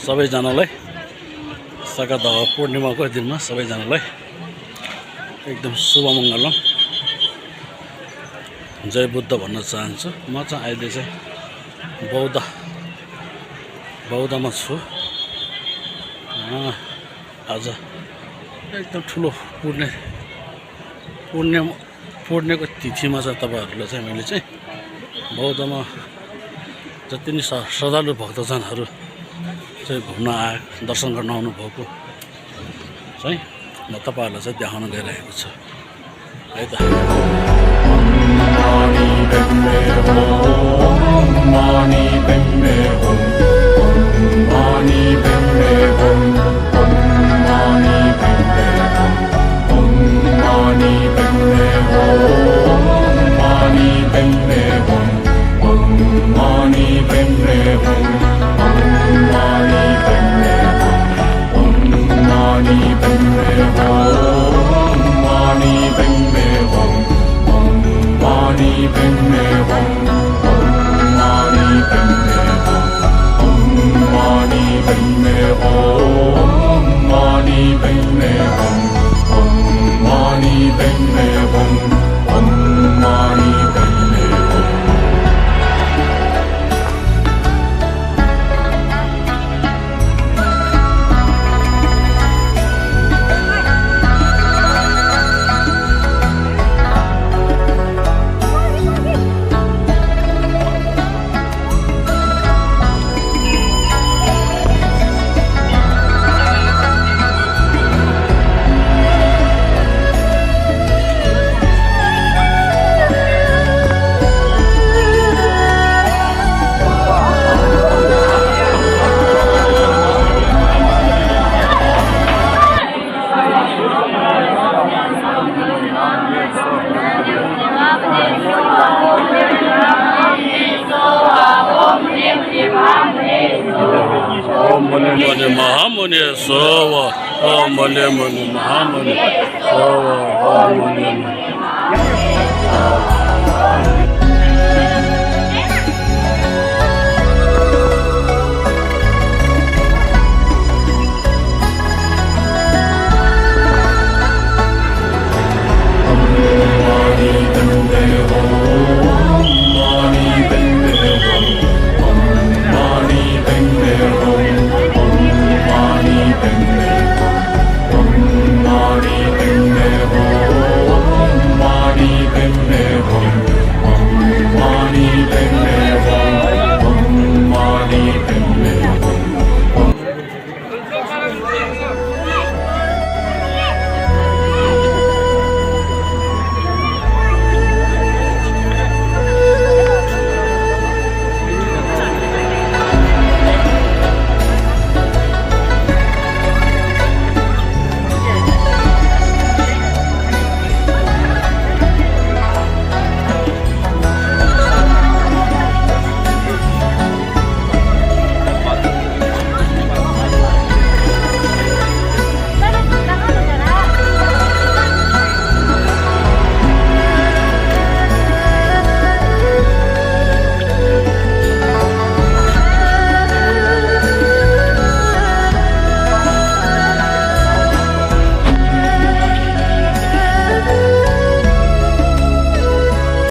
सबैजनालाई सकदावा पूर्णिमाको दिनमा सबैजनालाई एकदम शुभ मङ्गलम जय बुद्ध भन्न चाहन्छु। म चाहिँ अहिले चाहिँ बौद्धमा छु। आज एकदम ठुलो पूर्णेको तिथिमा चाहिँ तपाईहरुलाई चाहिँ मैले चाहिँ बौद्धमा जति नि श्रद्धालु भक्तजनहरू चाहिँ घुम्न आए दर्शन गर्न आउनु भएको चाहिँ म तपाईहरुलाई चाहिँ देखाउन गइरहेको छु है त। Mani Mahamuni Sova, Mani Mahamuni Sova, Mani